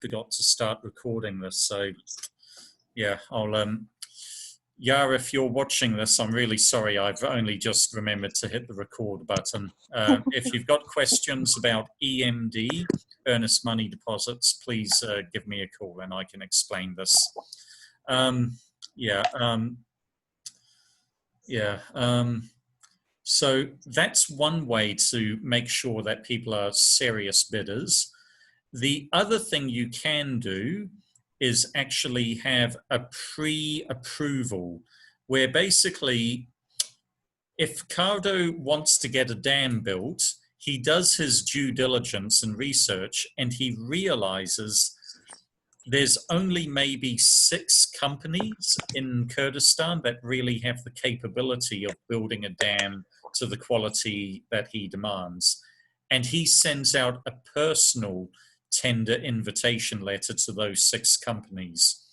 forgot to start recording this. So yeah, I'll Yara, if you're watching this, I'm really sorry. I've only just remembered to hit the record button. If you've got questions about EMD, earnest money deposits, please give me a call and I can explain this. So that's one way to make sure that people are serious bidders. The other thing you can do is actually have a pre-approval where basically if Cardo wants to get a dam built, he does his due diligence and research and he realizes there's only maybe 6 companies in Kurdistan that really have the capability of building a dam to the quality that he demands. And he sends out a personal tender invitation letter to those 6 companies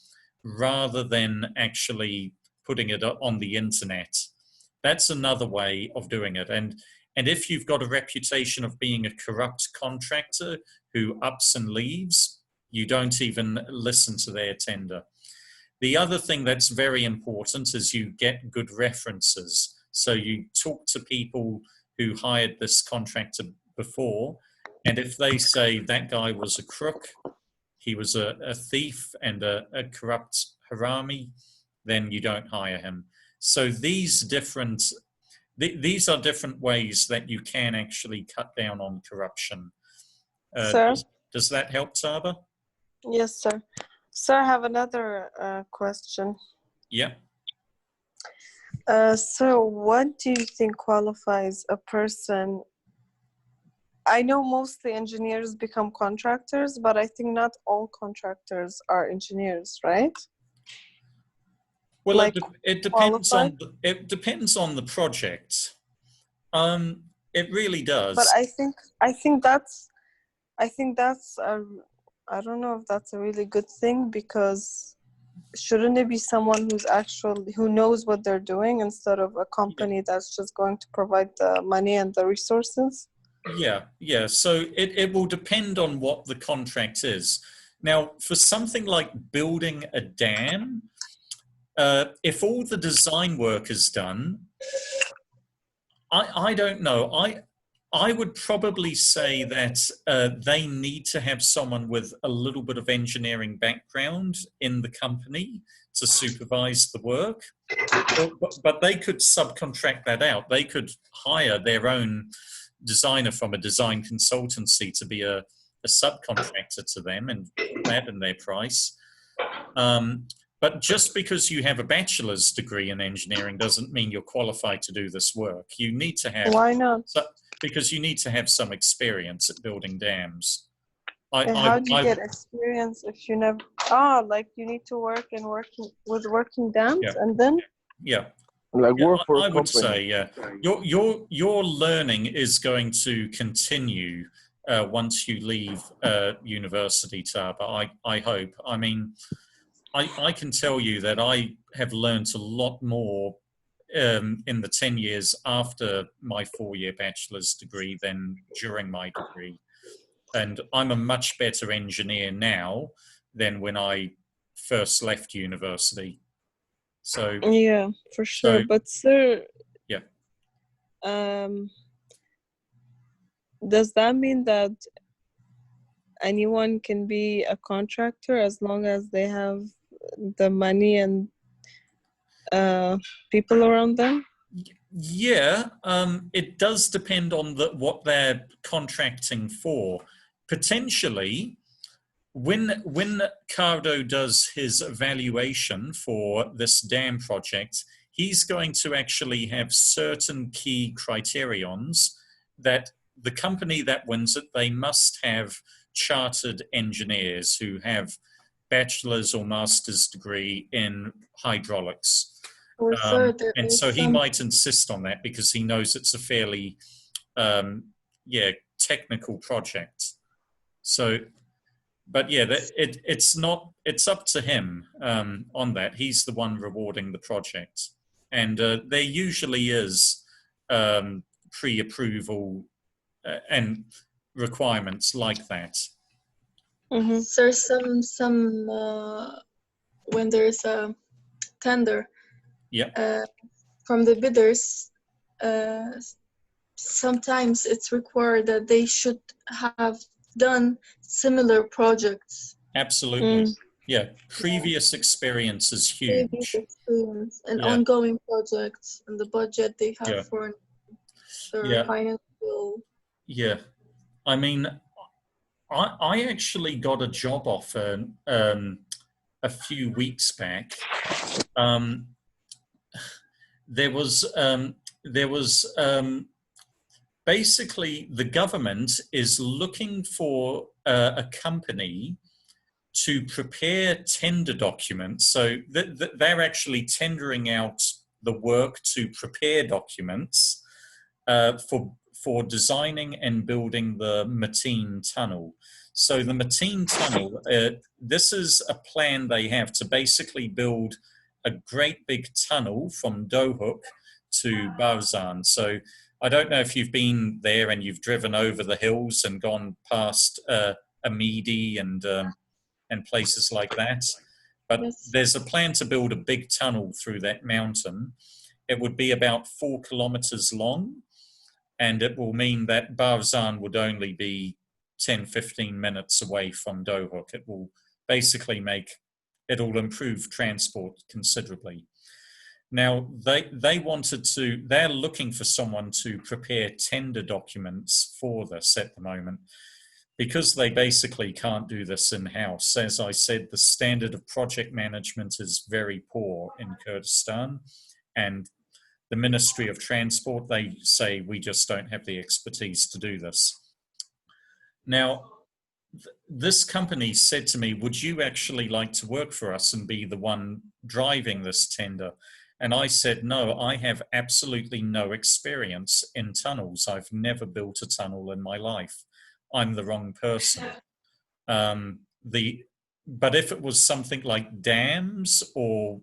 rather than actually putting it on the internet. That's another way of doing it. And if you've got a reputation of being a corrupt contractor who ups and leaves, you don't even listen to their tender. The other thing that's very important is you get good references. So you talk to people who hired this contractor before, and if they say that guy was a crook, he was a thief and a corrupt harami, then you don't hire him. So these are different ways that you can actually cut down on corruption. Does that help, Saba? Yes, sir. Sir, I have another question. Yeah. So what do you think qualifies a person? I know mostly engineers become contractors, but I think not all contractors are engineers, right? Well, like it depends on the project. It really does. But I think that's I don't know if that's a really good thing, because shouldn't it be someone who knows what they're doing instead of a company that's just going to provide the money and the resources? Yeah. So it will depend on what the contract is. Now, for something like building a dam, if all the design work is done, I don't know. I would probably say that they need to have someone with a little bit of engineering background in the company to supervise the work. But they could subcontract that out. They could hire their own designer from a design consultancy to be a subcontractor to them and put that in their price. But just because you have a bachelor's degree in engineering doesn't mean you're qualified to do this work. You need to have... Why not? Because you need to have some experience at building dams. How do you get experience if you never... like you need to work with working dams and then... Yeah. Like work for a company. I would say, your learning is going to continue once you leave university, Taba. I hope. I mean, I can tell you that I have learned a lot more in the 10 years after my 4-year bachelor's degree than during my degree. And I'm a much better engineer now than when I first left university. So yeah, for sure. But sir, yeah. Does that mean that anyone can be a contractor as long as they have the money and people around them? Yeah, it does depend on what they're contracting for. Potentially, when Cardo does his evaluation for this dam project, he's going to actually have certain key criterions that the company that wins it, they must have chartered engineers who have bachelor's or master's degree in hydraulics. And so he might insist on that because he knows it's a fairly technical project. So, but yeah, it's up to him on that. He's the one rewarding the project. And there usually is pre-approval and requirements like that. Mm-hmm. There's some when there's a tender Yeah, from the bidders, sometimes it's required that they should have done similar projects, absolutely. Yeah, previous experience is previous huge. experience, and Yeah, ongoing projects, and the budget they have yeah, for their yeah, financial. yeah. I mean, I actually got a job offer a few weeks back. Um, there was basically the government is looking for a company to prepare tender documents. So they're actually tendering out the work to prepare documents for designing and building the Mateen Tunnel. So the Mateen Tunnel, this is a plan they have to basically build a great big tunnel from Dohuk to Barzan. So I don't know if you've been there and you've driven over the hills and gone past Amidi and places like that. But Yes. there's a plan to build a big tunnel through that mountain. It would be about 4 kilometers long, and it will mean that Barzan would only be 10, 15 minutes away from Dohuk. It will basically it'll improve transport considerably. Now, they're looking for someone to prepare tender documents for this at the moment, because they basically can't do this in-house. As I said, the standard of project management is very poor in Kurdistan, and the Ministry of Transport, they say we just don't have the expertise to do this. Now, this company said to me, would you actually like to work for us and be the one driving this tender? And I said, no, I have absolutely no experience in tunnels. I've never built a tunnel in my life. I'm the wrong person. But if it was something like dams or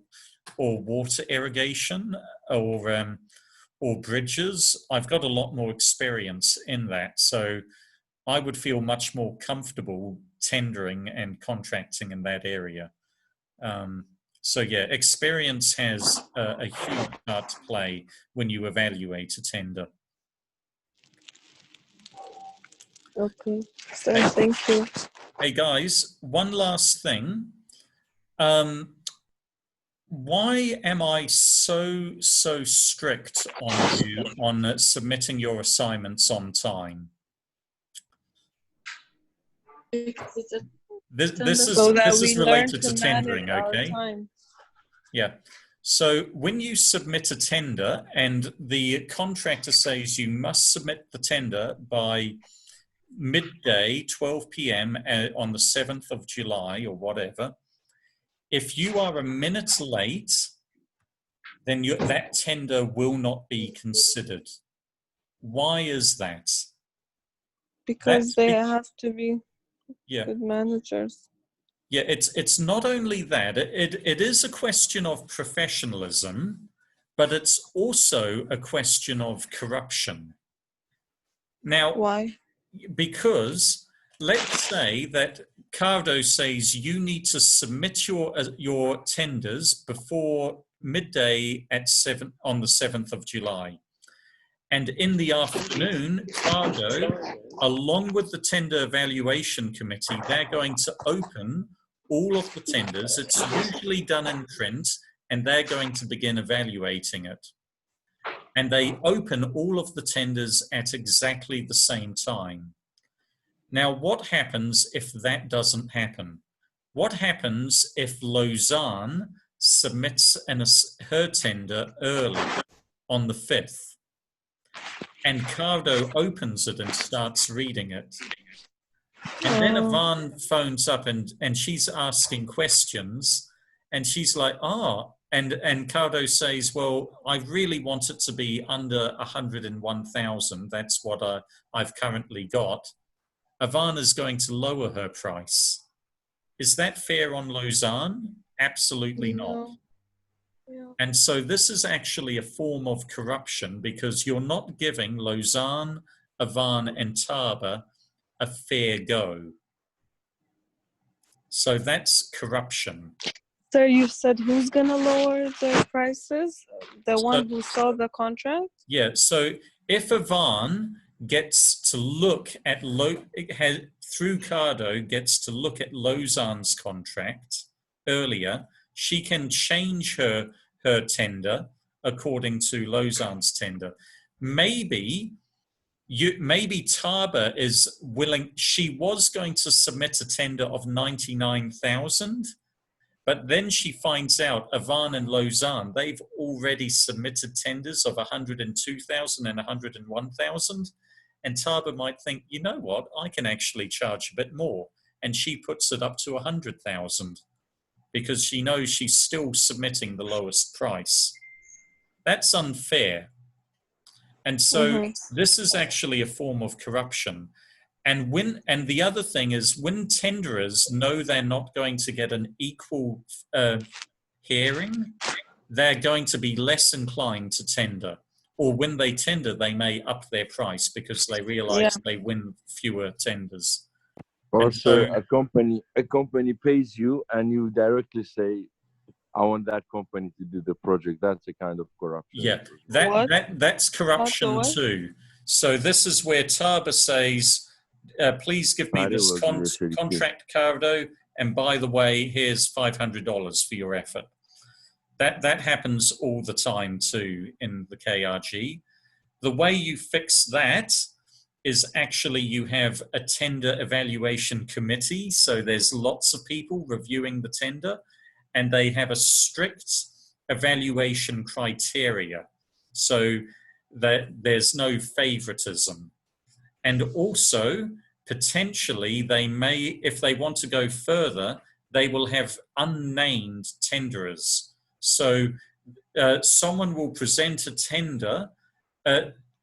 water irrigation or bridges, I've got a lot more experience in that. So I would feel much more comfortable tendering and contracting in that area. So yeah, experience has a huge part to play when you evaluate a tender. Okay, so thank you. Hey guys, one last thing. Why am I so strict on you on submitting your assignments on time? This is related to tendering, okay? Yeah. So when you submit a tender and the contractor says you must submit the tender by midday, 12 p.m. On the 7th of July or whatever, if you are a minute late, then that tender will not be considered. Why is that? Because they have to be good managers. Yeah, it's not only that. It is a question of professionalism, but it's also a question of corruption. Now, why? Because let's say that Cardo says you need to submit your tenders before midday on the 7th of July. And in the afternoon, Cardo, along with the tender evaluation committee, they're going to open all of the tenders. It's usually done in print, and they're going to begin evaluating it. And they open all of the tenders at exactly the same time. Now, what happens if that doesn't happen? What happens if Lausanne submits her tender early on the 5th? And Cardo opens it and starts reading it. And then Yvonne phones up and she's asking questions, and she's like, and Cardo says, well, I really want it to be under 101,000. That's what I've currently got. Yvonne is going to lower her price. Is that fair on Lausanne? Absolutely not. Yeah. And so this is actually a form of corruption, because you're not giving Lausanne, Yvonne, and Taba a fair go. So that's corruption. Sir, you said who's gonna lower their prices? The So, one who saw the contract? yeah, so if Ivan gets to look at through Cardo gets to look at Lausanne's contract earlier, she can change her tender according to Lausanne's tender. Maybe Taba is willing. She was going to submit a tender of 99,000. But then she finds out Ivan and Lausanne, they've already submitted tenders of 102,000 and 101,000. And Taba might think, you know what, I can actually charge a bit more. And she puts it up to 100,000 because she knows she's still submitting the lowest price. That's unfair. And so this is actually a form of corruption. And the other thing is when tenderers know they're not going to get an equal hearing, they're going to be less inclined to tender. Or when they tender, they may up their price because they realize they win fewer tenders. Or so a company pays you and you directly say, I want that company to do the project. That's a kind of corruption. Yeah, that's corruption too. So this is where Taba says, please give me this contract, Cardo, and by the way, here's $500 for your effort. That happens all the time too in the KRG. The way you fix that is actually you have a tender evaluation committee. So there's lots of people reviewing the tender, and they have a strict evaluation criteria so that there's no favoritism. And also, potentially, they may, if they want to go further, they will have unnamed tenderers. So someone will present a tender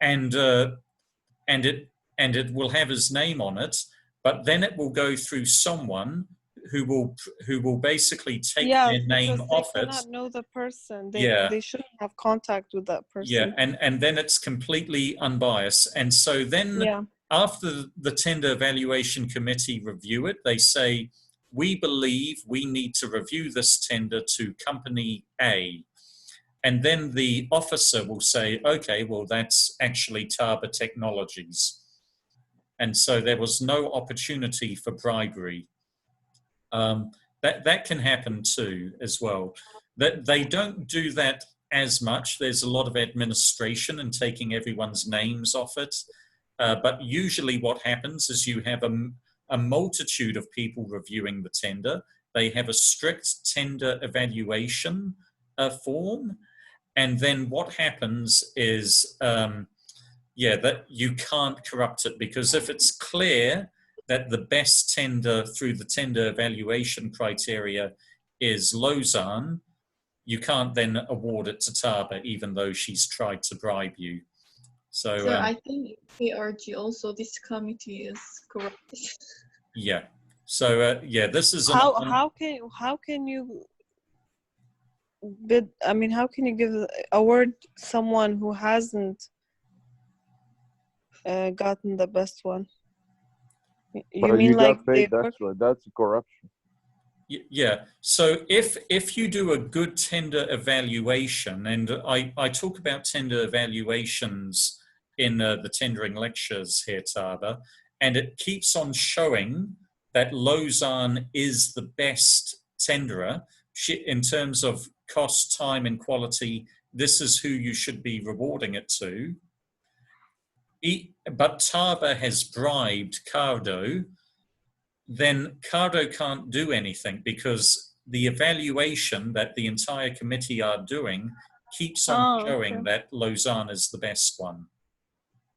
and it will have his name on it, but then it will go through someone who will basically take their name off it. They cannot know the person. They shouldn't have contact with that person. Yeah, and then it's completely unbiased. And so then after the tender evaluation committee review it, they say, we believe we need to review this tender to company A. And then the officer will say, okay, well, that's actually Taba Technologies. And so there was no opportunity for bribery. That can happen too as well. That they don't do that as much. There's a lot of administration and taking everyone's names off it. But usually what happens is you have a multitude of people reviewing the tender. They have a strict tender evaluation form. And then what happens is, that you can't corrupt it, because if it's clear that the best tender through the tender evaluation criteria is Lausanne, you can't then award it to Taba, even though she's tried to bribe you. So I think KRG also, this committee is corrupted. Yeah. So this is how can you bid? I mean, how can you give award someone who hasn't gotten the best one? You mean like that's corruption? Yeah. So if you do a good tender evaluation, and I talk about tender evaluations in the tendering lectures here, Taba, and it keeps on showing that Lausanne is the best tenderer in terms of cost, time, and quality. This is who you should be rewarding it to. But Taba has bribed Cardo, then Cardo can't do anything, because the evaluation that the entire committee are doing keeps on showing that Lausanne is the best one.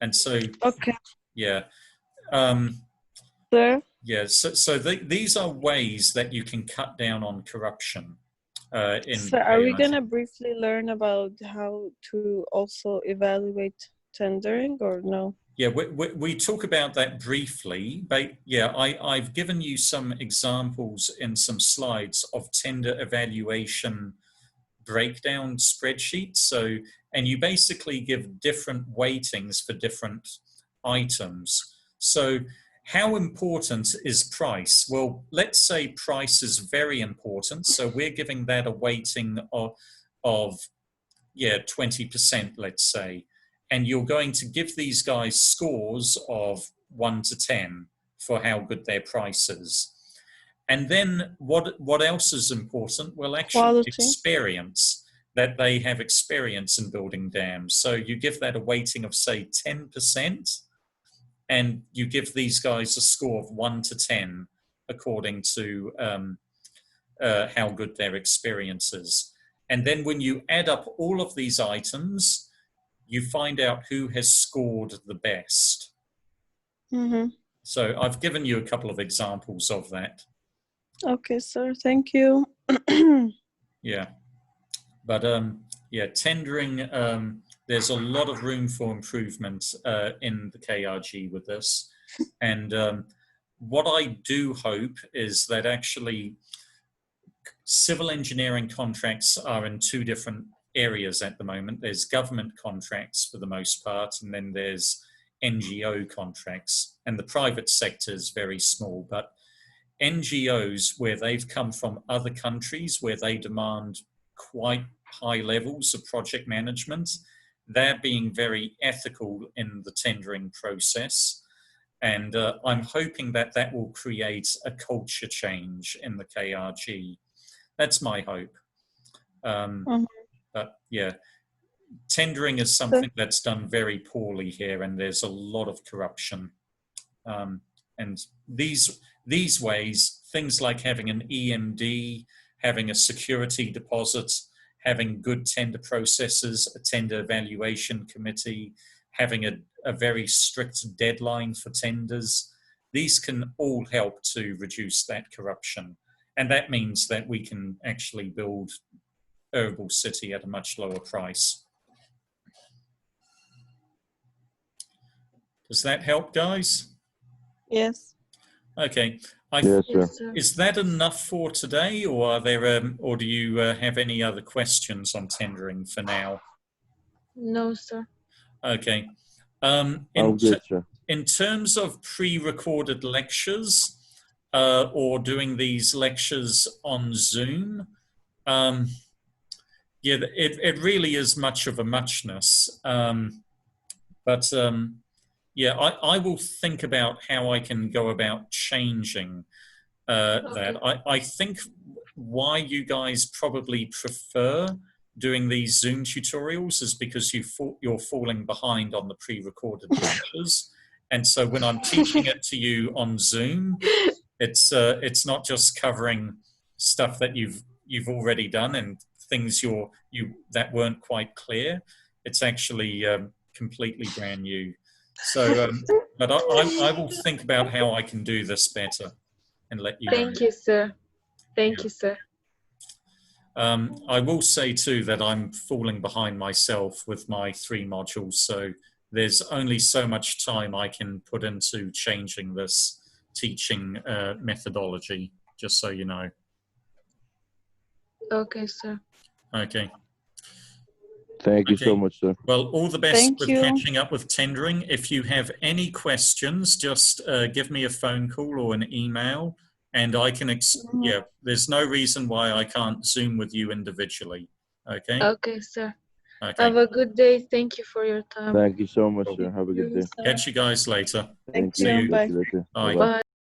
And so, these are ways that you can cut down on corruption. So are we going to briefly learn about how to also evaluate tendering, or no? Yeah, we talk about that briefly, but I've given you some examples in some slides of tender evaluation breakdown spreadsheets. So, and you basically give different weightings for different items. So how important is price? Well, let's say price is very important. So we're giving that a weighting of 20%, let's say. And you're going to give these guys scores of 1 to 10 for how good their price is. And then what else is important? Well, actually Quality. experience, that they have experience in building dams. So you give that a weighting of, say, 10%, and you give these guys a score of 1 to 10 according to how good their experience is. And then when you add up all of these items, you find out who has scored the best. Mm-hmm. So I've given you a couple of examples of that. Okay, sir. Thank you. Yeah. But tendering, there's a lot of room for improvement in the KRG with this. And what I do hope is that actually civil engineering contracts are in two different areas at the moment. There's government contracts for the most part, and then there's NGO contracts. And the private sector is very small, but NGOs where they've come from other countries where they demand quite high levels of project management, they're being very ethical in the tendering process. And I'm hoping that that will create a culture change in the KRG. That's my hope. But yeah, tendering is something that's done very poorly here, and there's a lot of corruption. And these ways, things like having an EMD, having a security deposit, having good tender processes, a tender evaluation committee, having a very strict deadline for tenders, these can all help to reduce that corruption. And that means that we can actually build Erbil City at a much lower price. Does that help, guys? Yes. Okay. Yes, sir. Yes, sir. Is that enough for today, or are there, or do you have any other questions on tendering for now? No, sir. Okay. I'm good, sir. In terms of pre-recorded lectures or doing these lectures on Zoom, yeah, it really is much of a muchness. Yeah, I will think about how I can go about changing that. I think why you guys probably prefer doing these Zoom tutorials is because you're falling behind on the pre-recorded lectures. And so when I'm teaching it to you on Zoom, it's not just covering stuff that you've already done and things that weren't quite clear. It's actually completely brand new. So, but I will think about how I can do this better and let you know. Thank you, sir. Thank you, sir. I will say too that I'm falling behind myself with my 3 modules, so there's only so much time I can put into changing this teaching methodology, just so you know. Okay, sir. Okay. Thank you so much, sir. Well, all the best Thank with you. catching up with tendering. If you have any questions, just give me a phone call or an email, and I can, yeah, there's no reason why I can't Zoom with you individually. Okay? Okay, sir. Okay. Have a good day. Thank you for your time. Thank you so much, sir. Have a good day. Catch you guys later. Thank See you. you. Bye. Catch you later. Bye. Bye-bye. Bye.